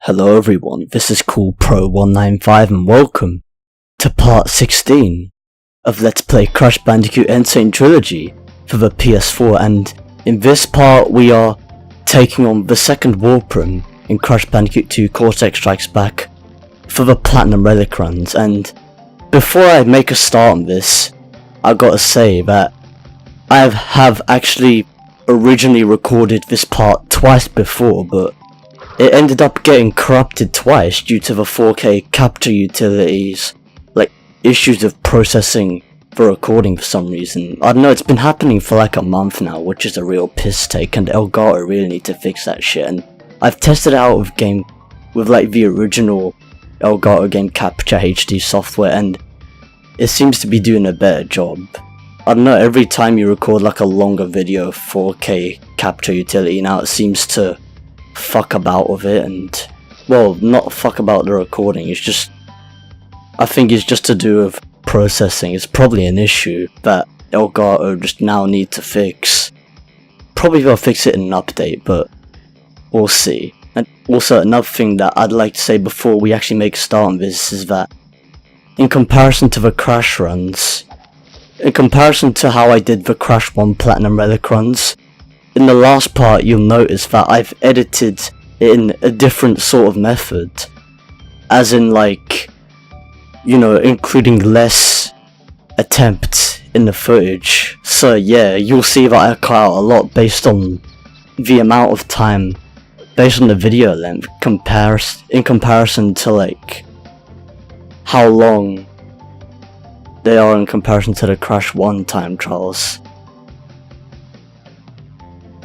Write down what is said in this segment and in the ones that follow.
Hello everyone, this is CoolPro195 and welcome to part 16 of Let's Play Crash Bandicoot and Sane Trilogy for the PS4, and in this part we are taking on the second warp room in Crash Bandicoot 2 Cortex Strikes Back for the Platinum Relic runs. And before I make a start on this, I gotta say that I have actually originally recorded this part twice before, but it ended up getting corrupted twice due to the 4K capture utilities, like issues of processing the recording for some reason. I don't know, it's been happening for like a month now, which is a real piss take, and Elgato really need to fix that shit. And I've tested it out with like the original Elgato Game Capture HD software, and it seems to be doing a better job. I don't know, every time you record like a longer video 4K capture utility now, it seems to fuck about with it, and well, not fuck about the recording, it's just, I think it's just to do with processing. It's probably an issue that Elgato just now need to fix. Probably they'll fix it in an update, but we'll see. And also another thing that I'd like to say before we actually make a start on this is that in comparison to the Crash runs, in comparison to how I did the Crash 1 Platinum Relic runs, in the last part you'll notice that I've edited it in a different sort of method, as in like, you know, including less attempts in the footage. So yeah, you'll see that I cut out a lot based on the amount of time, based on the video length, in comparison to like how long they are in comparison to the Crash 1 time trials.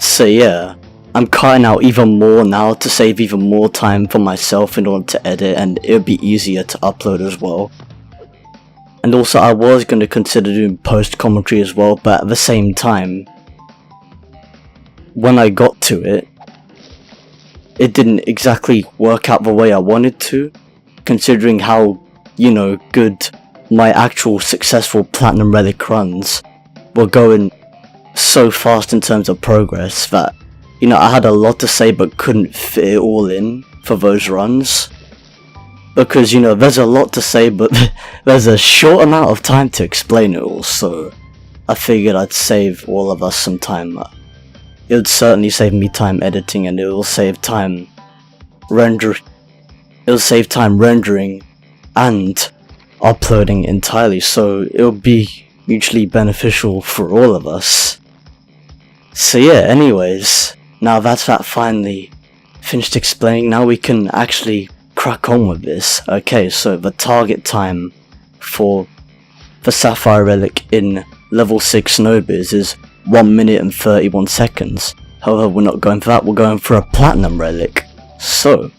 So yeah, I'm cutting out even more now to save even more time for myself in order to edit, and it'll be easier to upload as well. And also I was going to consider doing post commentary as well, but at the same time, when I got to it, it didn't exactly work out the way I wanted to, considering how, you know, good my actual successful Platinum Relic runs were going so fast in terms of progress that, you know, I had a lot to say but couldn't fit it all in for those runs. Because, you know, there's a lot to say but there's a short amount of time to explain it all, so I figured I'd save all of us some time. It would certainly save me time editing, and it will save time rendering and uploading entirely, so it'll be mutually beneficial for all of us. So yeah, anyways, now that's that finally finished explaining, now we can actually crack on with this. Okay, so the target time for the Sapphire Relic in level 6 Snowbiz is 1 minute and 31 seconds. However, we're not going for that, we're going for a Platinum Relic. So,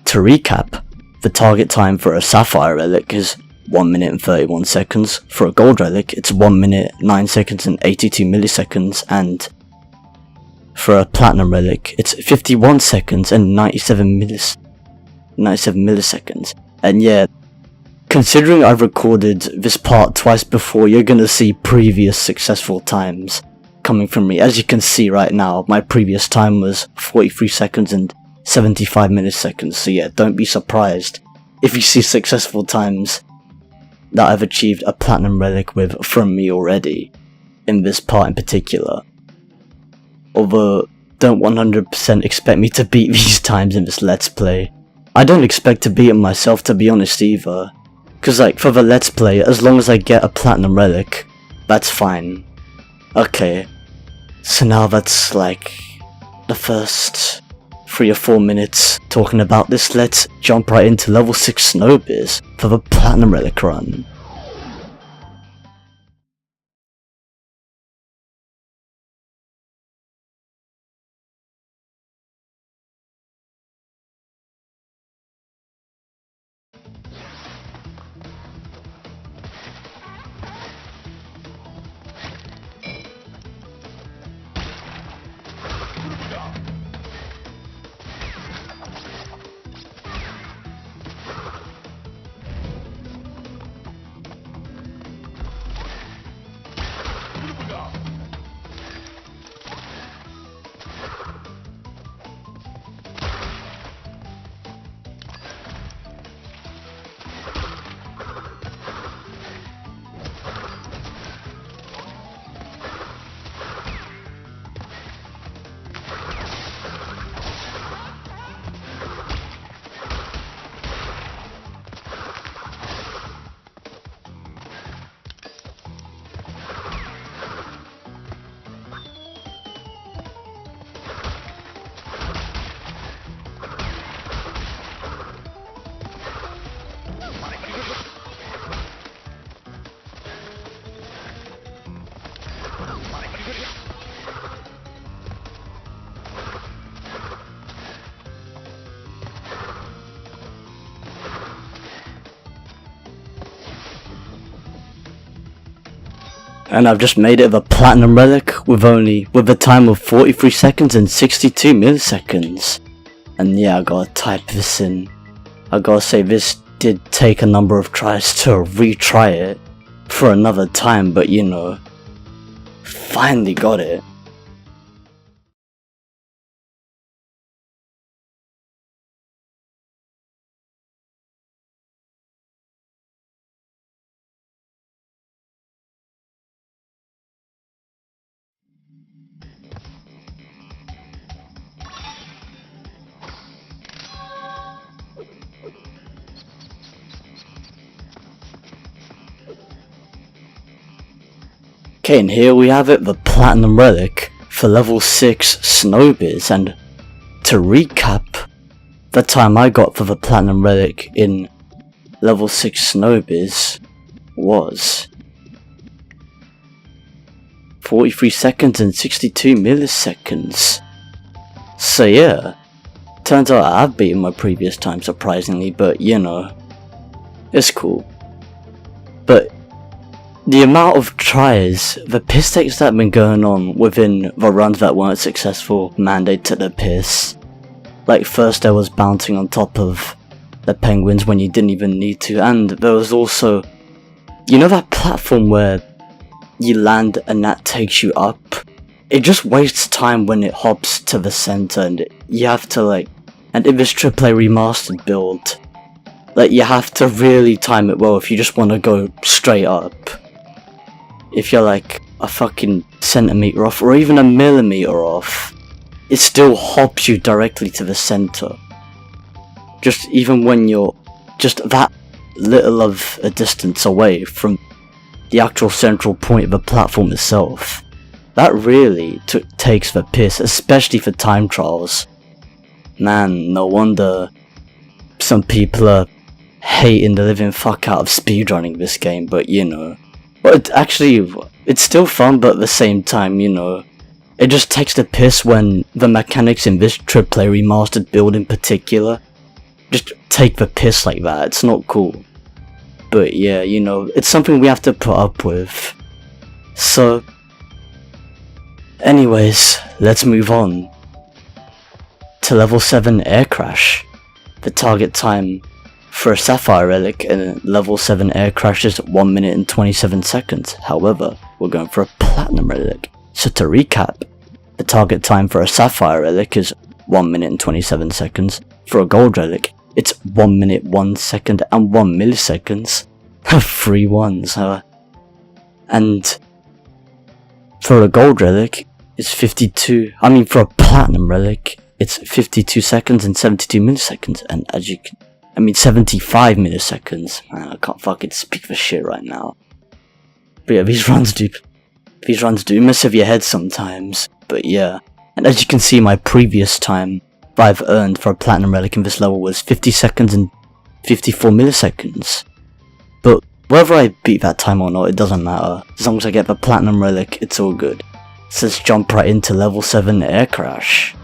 to recap, the target time for a Sapphire Relic is 1 minute and 31 seconds. For a Gold Relic, it's 1 minute, 9 seconds and 82 milliseconds, and for a Platinum Relic, it's 51 seconds and 97 milliseconds. And yeah, considering I've recorded this part twice before, you're gonna see previous successful times coming from me. As you can see right now, my previous time was 43 seconds and 75 milliseconds, so yeah, don't be surprised if you see successful times that I've achieved a Platinum Relic with from me already, in this part in particular. Although, don't 100% expect me to beat these times in this Let's Play. I don't expect to beat them myself, to be honest, either. Cause like, for the Let's Play, as long as I get a Platinum Relic, that's fine. Okay, so now that's like the first 3 or 4 minutes talking about this. Let's jump right into level 6 Snowbiz for the Platinum Relic run. And I've just made it of a platinum relic with a time of 43 seconds and 62 milliseconds. And yeah, I gotta type this in. I gotta say, this did take a number of tries to retry it for another time, but you know, finally got it. Okay, and here we have it, the platinum relic for level 6 Snowbiz. And to recap, the time I got for the platinum relic in level 6 Snowbiz was 43 seconds and 62 milliseconds. So yeah, turns out I have beaten my previous time surprisingly, but you know, it's cool. But the amount of tries, the piss takes that have been going on within the runs that weren't successful mandate to the piss. Like, first there was bouncing on top of the penguins when you didn't even need to, and there was also, you know that platform where you land and that takes you up? It just wastes time when it hops to the center, and you have to and in this AAA remastered build, you have to really time it well if you just want to go straight up. If you're a fucking centimeter off, or even a millimeter off, it still hops you directly to the center. Just even when you're just that little of a distance away from the actual central point of the platform itself. That really takes the piss, especially for time trials. Man, no wonder some people are hating the living fuck out of speedrunning this game, but you know. But it's still fun, but at the same time, you know, it just takes the piss when the mechanics in this AAA remastered build in particular just take the piss like that. It's not cool. But yeah, you know, it's something we have to put up with. So, anyways, let's move on to level 7 Air Crash. The target time for a Sapphire Relic in level 7 Air Crash is 1 minute and 27 seconds. However, we're going for a Platinum Relic. So to recap, the target time for a Sapphire Relic is 1 minute and 27 seconds. For a Gold Relic, it's 1 minute, 1 second and 1 milliseconds. 3 ones, huh? And for a Gold Relic, it's for a Platinum Relic, it's 52 seconds and 72 milliseconds. And as you can 75 milliseconds. Man, I can't fucking speak for shit right now. But yeah, these runs do mess with your head sometimes. But yeah, and as you can see, my previous time that I've earned for a Platinum Relic in this level was 50 seconds and 54 milliseconds. But whether I beat that time or not, it doesn't matter. As long as I get the Platinum Relic, it's all good. So let's jump right into level 7 Air Crash.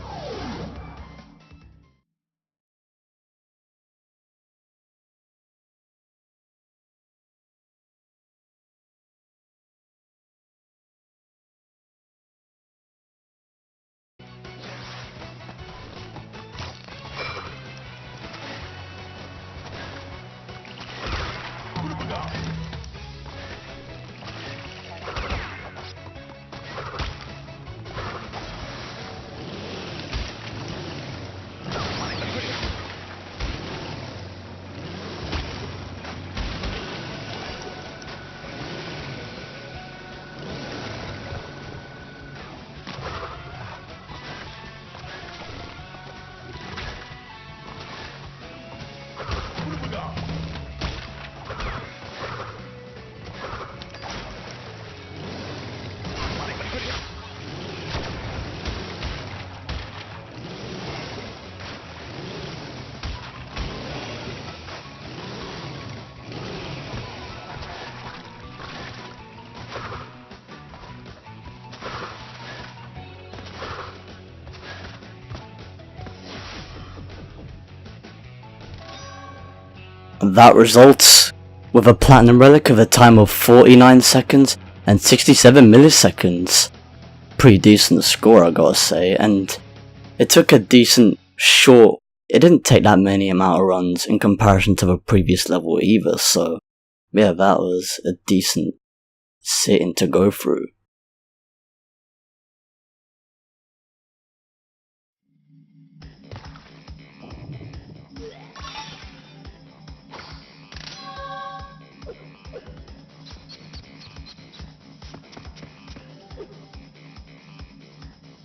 That results with a Platinum Relic of a time of 49 seconds and 67 milliseconds. Pretty decent score, I gotta say, and it took a decent short, it didn't take that many amount of runs in comparison to the previous level either, so yeah, that was a decent sitting to go through.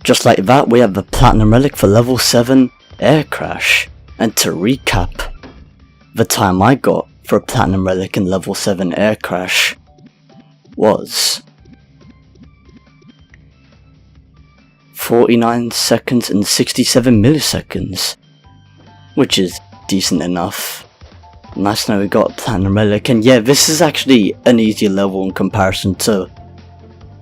Just like that, we have the Platinum Relic for level 7 Air Crash, and to recap, the time I got for a Platinum Relic in level 7 Air Crash was 49 seconds and 67 milliseconds, which is decent enough. Nice to know we got a Platinum Relic, and yeah, this is actually an easier level in comparison to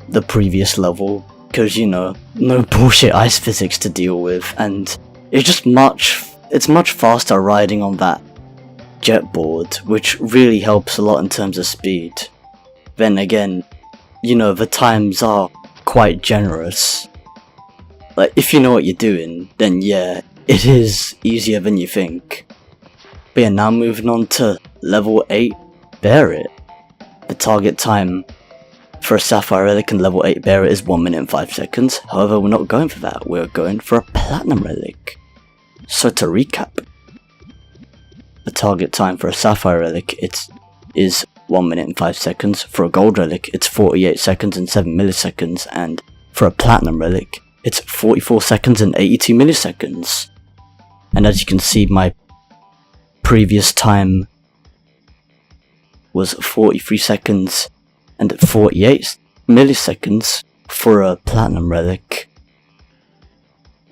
the previous level, because you know, no bullshit ice physics to deal with, and it's just it's much faster riding on that jet board, which really helps a lot in terms of speed. Then again, you know, the times are quite generous. Like, if you know what you're doing, then yeah, it is easier than you think. But yeah, now moving on to level 8 Bear-It. The target time for a Sapphire Relic in level 8 Bear-It is 1 minute and 5 seconds, however we're not going for that, we're going for a Platinum Relic. So to recap, the target time for a Sapphire Relic is 1 minute and 5 seconds, for a Gold Relic it's 48 seconds and 7 milliseconds, and for a Platinum Relic it's 44 seconds and 82 milliseconds. And as you can see, my previous time was 43 seconds and 48 milliseconds for a Platinum Relic.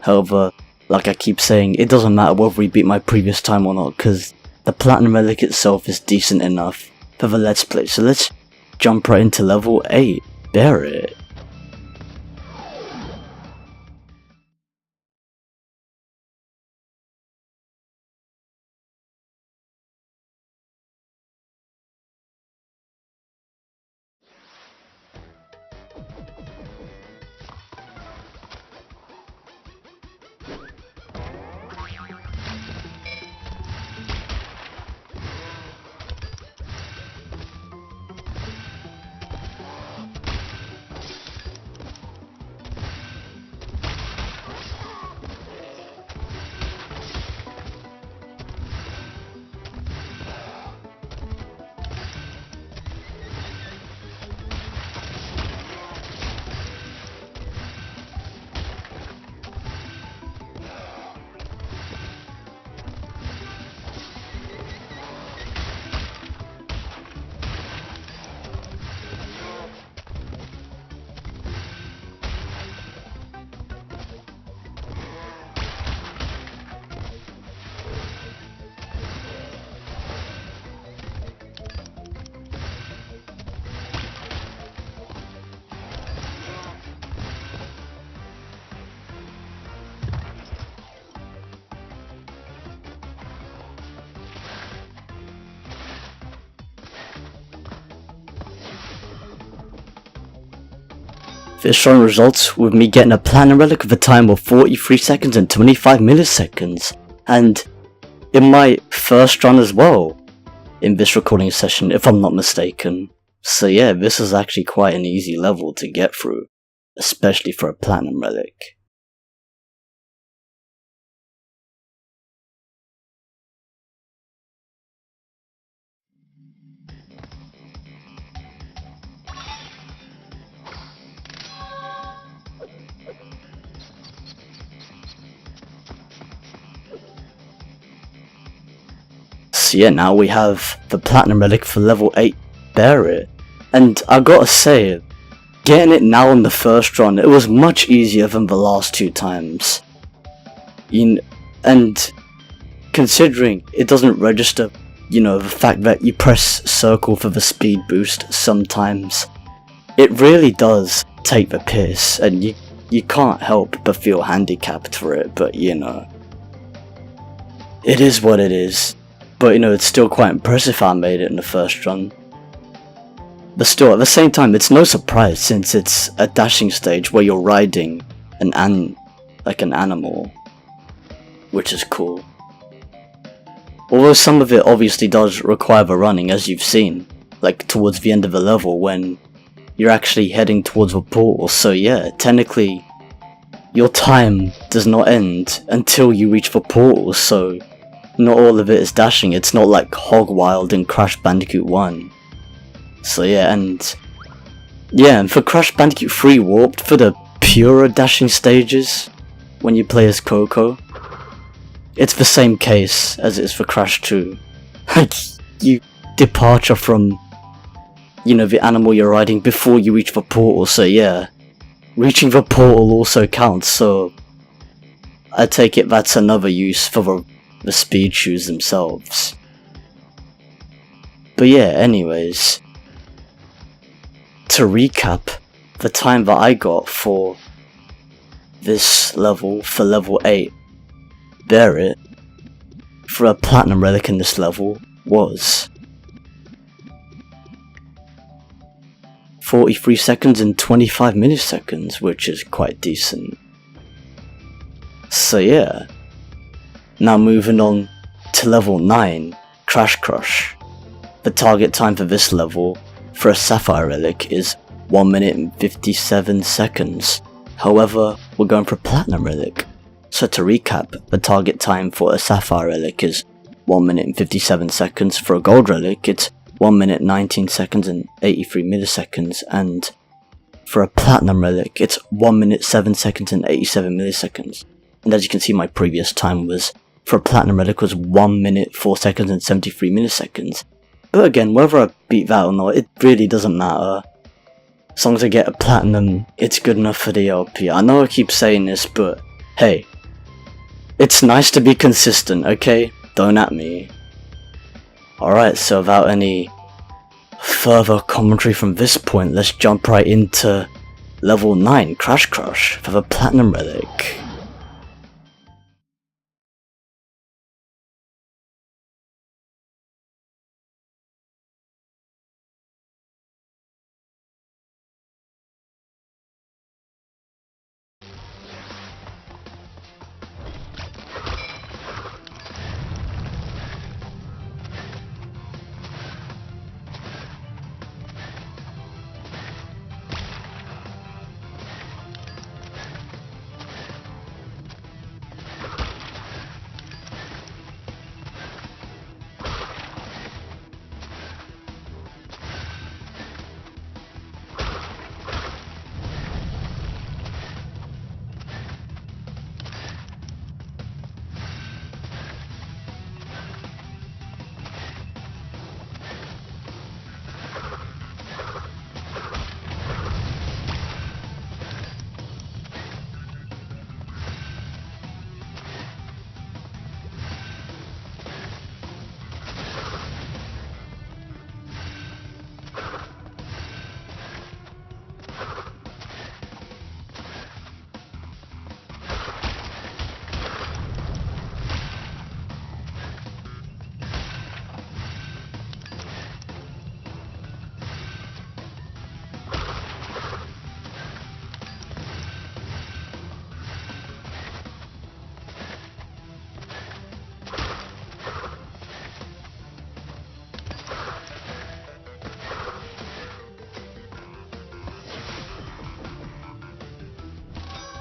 However, like I keep saying, it doesn't matter whether we beat my previous time or not, because the Platinum Relic itself is decent enough for the Let's Play. So let's jump right into level 8, Bear-It. This showing results with me getting a Platinum Relic with a time of 43 seconds and 25 milliseconds, and in my first run as well in this recording session, if I'm not mistaken. So yeah, this is actually quite an easy level to get through, especially for a Platinum Relic. So yeah, now we have the Platinum Relic for level 8 Bear-It, and I gotta say, getting it now on the first run, it was much easier than the last 2 times. And considering it doesn't register, you know, the fact that you press circle for the speed boost sometimes, it really does take the piss, and you can't help but feel handicapped for it, but you know, it is what it is. But you know, it's still quite impressive how I made it in the first run. But still, at the same time, it's no surprise since it's a dashing stage where you're riding an animal, which is cool. Although some of it obviously does require the running, as you've seen, like towards the end of the level when you're actually heading towards the portal, so yeah, technically, your time does not end until you reach the portal, so not all of it is dashing. It's not like Hog Wild in Crash Bandicoot 1. So yeah, and for Crash Bandicoot 3 Warped, for the purer dashing stages, when you play as Coco, it's the same case as it is for Crash 2. Like, you departure from, the animal you're riding before you reach the portal, so yeah, reaching the portal also counts, so I take it that's another use for the speed shoes themselves. But yeah, anyways, to recap the time that I got for this level, for level 8, bear it, for a platinum relic in this level was 43 seconds and 25 milliseconds, which is quite decent. So yeah, now moving on to level 9, Crash Crush. The target time for this level for a Sapphire relic is 1 minute and 57 seconds, however we're going for a Platinum relic. So to recap, the target time for a Sapphire relic is 1 minute and 57 seconds, for a Gold relic it's 1 minute 19 seconds and 83 milliseconds, and for a Platinum relic it's 1 minute 7 seconds and 87 milliseconds. And as you can see, my previous time was, for a Platinum relic, was 1 minute 4 seconds and 73 milliseconds. But again, whether I beat that or not, it really doesn't matter. As long as I get a Platinum, it's good enough for the LP. I know I keep saying this, but hey, it's nice to be consistent, okay? Don't at me. Alright, so without any further commentary from this point, let's jump right into level 9, Crash Crush, for the Platinum relic.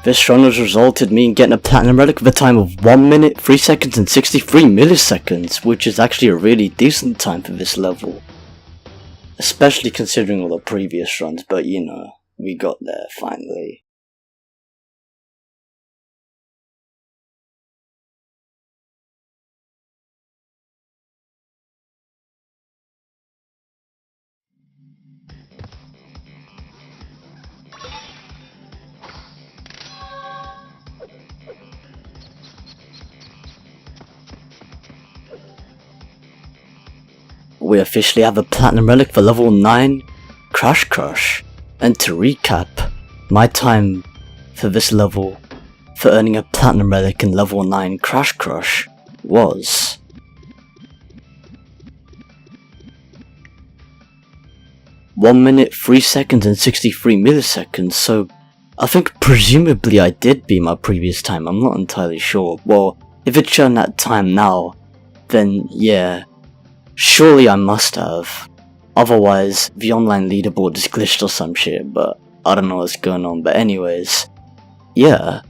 This run has resulted me in getting a Platinum relic with a time of 1 minute, 3 seconds and 63 milliseconds, which is actually a really decent time for this level. Especially considering all the previous runs, but we got there finally. We officially have a Platinum relic for level 9, Crash Crush. And to recap, my time for this level for earning a Platinum relic in level 9 Crash Crush was 1 minute 3 seconds and 63 milliseconds, so I think presumably I did beat my previous time, I'm not entirely sure. Well, if it's shown that time now, then yeah, surely I must have. Otherwise, the online leaderboard is glitched or some shit, but I don't know what's going on. But anyways, yeah,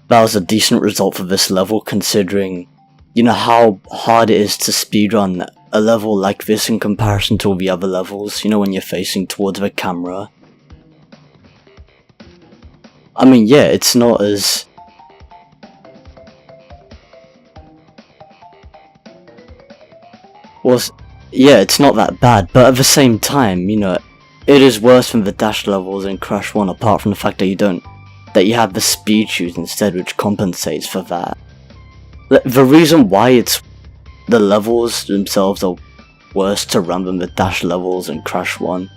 that was a decent result for this level, considering, you know, how hard it is to speedrun a level like this in comparison to all the other levels, you know, when you're facing towards the camera. I mean, yeah, it's not as... well, yeah, it's not that bad, but at the same time, you know, it is worse than the dash levels in Crash 1, apart from the fact that you have the speed shoes instead, which compensates for that. The reason why the levels themselves are worse to run than the dash levels in Crash 1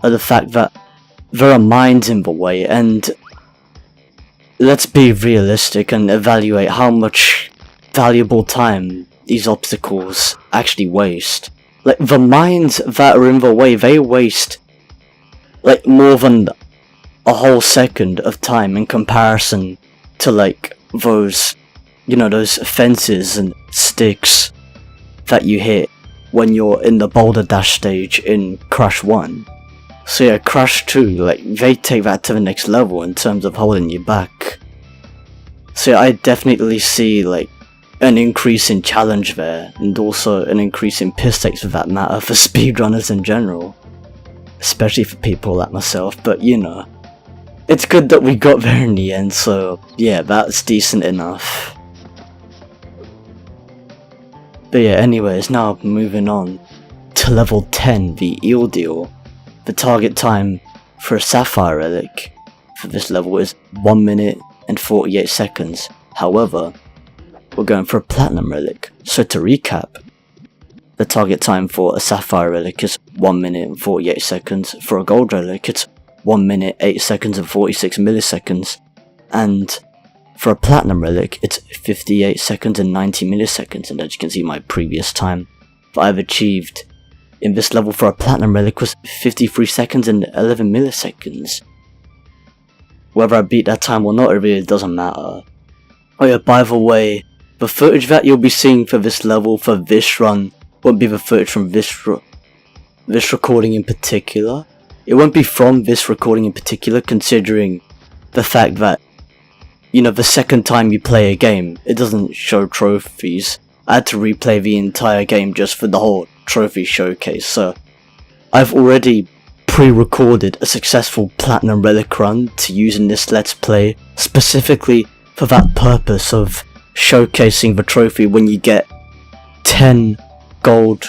are the fact that there are mines in the way, and let's be realistic and evaluate how much valuable time these obstacles actually waste. Like, the mines that are in the way, they waste like more than a whole second of time in comparison to like those, you know, those fences and sticks that you hit when you're in the boulder dash stage in Crash 1. So yeah, Crash 2, like, they take that to the next level in terms of holding you back. So yeah, I definitely see like an increase in challenge there, and also an increase in piss takes for that matter for speedrunners in general. Especially for people like myself, but you know, it's good that we got there in the end, so yeah, that's decent enough. But yeah, anyways, now moving on to level 10, the Eel Deal. The target time for a Sapphire Relic for this level is 1 minute and 48 seconds, however, we're going for a Platinum Relic. So to recap, the target time for a Sapphire Relic is 1 minute and 48 seconds, for a Gold Relic it's 1 minute 8 seconds and 46 milliseconds, and for a Platinum Relic it's 58 seconds and 90 milliseconds, and as you can see my previous time that I've achieved in this level for a Platinum Relic was 53 seconds and 11 milliseconds. Whether I beat that time or not, it really doesn't matter. Oh yeah, by the way, the footage that you'll be seeing for this level, for this run, won't be the footage from this recording in particular. It won't be from this recording in particular, considering the fact that, you know, the second time you play a game, it doesn't show trophies. I had to replay the entire game just for the whole trophy showcase, so I've already pre-recorded a successful Platinum Relic run to use in this Let's Play, specifically for that purpose of showcasing the trophy when you get 10 Gold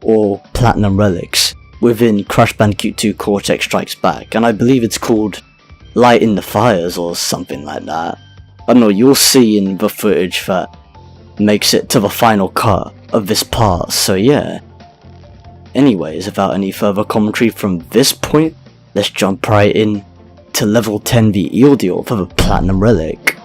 or Platinum Relics within Crash Bandicoot 2 Cortex Strikes Back, and I believe it's called Light in the Fires or something like that. I don't know, you'll see in the footage that makes it to the final cut of this part, so yeah. Anyways, without any further commentary from this point, let's jump right in to level 10, the Eel Deal for the Platinum Relic.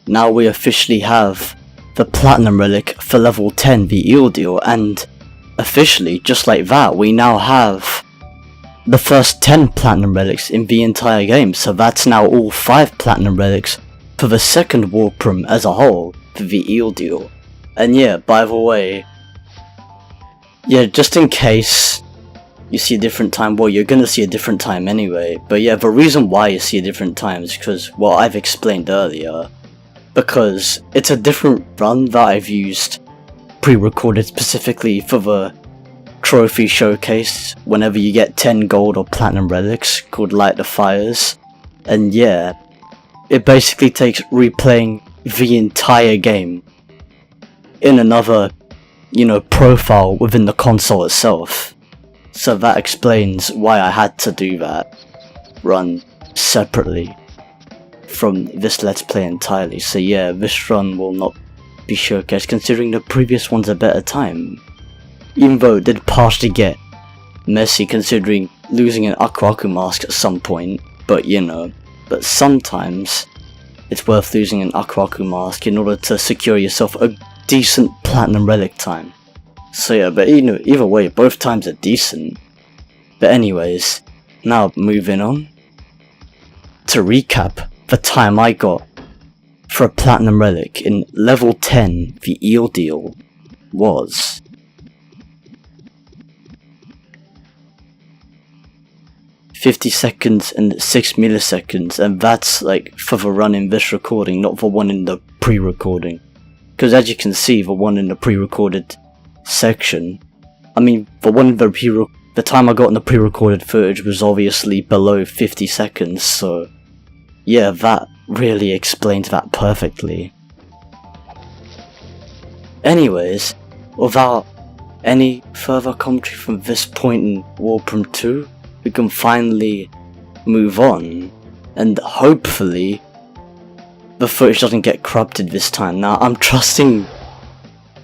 now we officially have the Platinum Relic for level 10, the Eel Deal, and officially, just like that, we now have the first 10 Platinum Relics in the entire game, so that's now all 5 Platinum Relics for the second Warp Room as a whole, for the Eel Deal. And yeah, by the way, yeah, just in case you see a different time, well, you're gonna see a different time anyway, but yeah, the reason why you see a different time is because, well, I've explained earlier, because it's a different run that I've used pre-recorded specifically for the trophy showcase whenever you get 10 gold or platinum relics called Light the Fires. And yeah, it basically takes replaying the entire game in another, profile within the console itself. So that explains why I had to do that run separately from this Let's Play entirely. So yeah, this run will not be showcased, considering the previous one's a better time. Even though it did partially get messy considering losing an Aku Aku mask at some point, but but sometimes it's worth losing an Aku Aku mask in order to secure yourself a decent platinum relic time. So yeah, but either way, both times are decent. But anyways, now moving on to recap the time I got for a platinum relic in level 10, the Eel Deal, was 50 seconds and 6 milliseconds, and that's like for the run in this recording, not the one in the pre-recording. Because as you can see, the one in the pre-recorded section, the time I got in the pre-recorded footage was obviously below 50 seconds, so yeah, that really explains that perfectly. Anyways, without any further commentary from this point in Warp Room 2, we can finally move on, and hopefully the footage doesn't get corrupted this time. Now, I'm trusting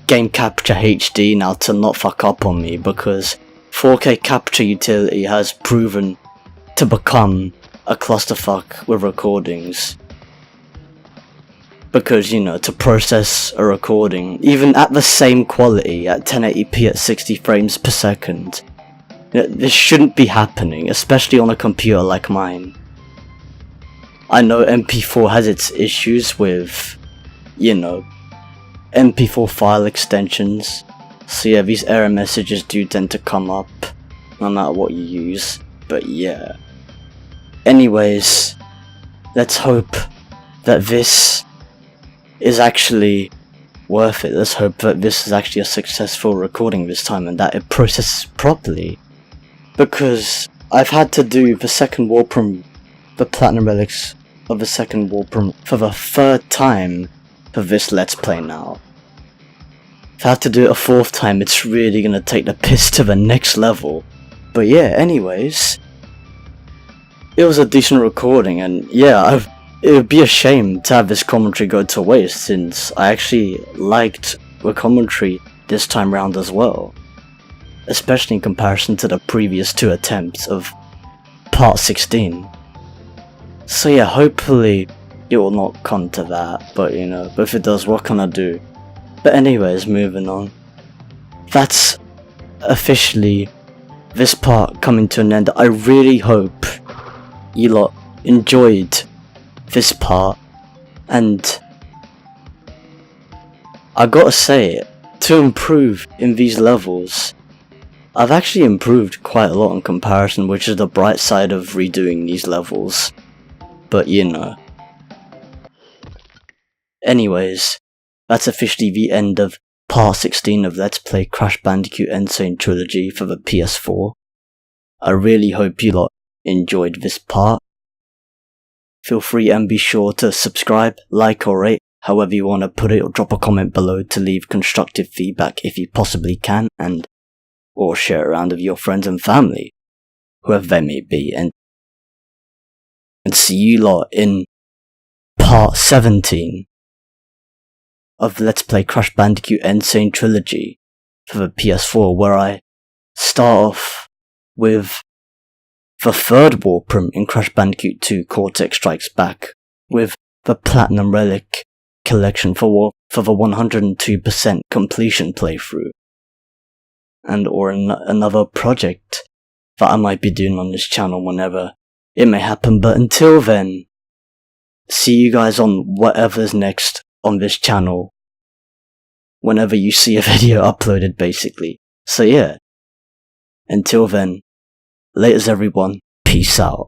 Game Capture HD now to not fuck up on me, because 4K capture utility has proven to become a clusterfuck with recordings. Because, to process a recording, even at the same quality, at 1080p at 60 frames per second, this shouldn't be happening, especially on a computer like mine. I know MP4 has its issues with, MP4 file extensions, so yeah, these error messages do tend to come up, no matter what you use, but yeah. Anyways, let's hope that this is actually worth it. Let's hope that this is actually a successful recording this time and that it processes properly. Because I've had to do the second Warp Room, the Platinum Relics of the second Warp Room, for the third time for this Let's Play now. If I have to do it a fourth time, it's really gonna take the piss to the next level. But yeah, anyways, it was a decent recording, and yeah, it would be a shame to have this commentary go to waste, since I actually liked the commentary this time round as well. Especially in comparison to the previous 2 attempts of part 16. So yeah, hopefully it will not come to that, but but if it does, what can I do? But anyways, moving on. That's officially this part coming to an end. I really hope you lot enjoyed this part, and I gotta say, to improve in these levels, I've actually improved quite a lot in comparison, which is the bright side of redoing these levels. But anyways, that's officially the end of part 16 of Let's Play Crash Bandicoot and Sane Trilogy for the PS4. I really hope you lot enjoyed this part. Feel free and be sure to subscribe, like or rate, however you want to put it, or drop a comment below to leave constructive feedback if you possibly can, or share around with your friends and family, whoever they may be, and see you lot in part 17 of Let's Play Crash Bandicoot and Sane Trilogy for the PS4, where I start off with the third Warp Room in Crash Bandicoot 2 Cortex Strikes Back, with the Platinum Relic collection for the 102% completion playthrough, and or another project that I might be doing on this channel whenever it may happen. But until then, see you guys on whatever's next on this channel, whenever you see a video uploaded, basically. So yeah, until then, laters everyone, peace out.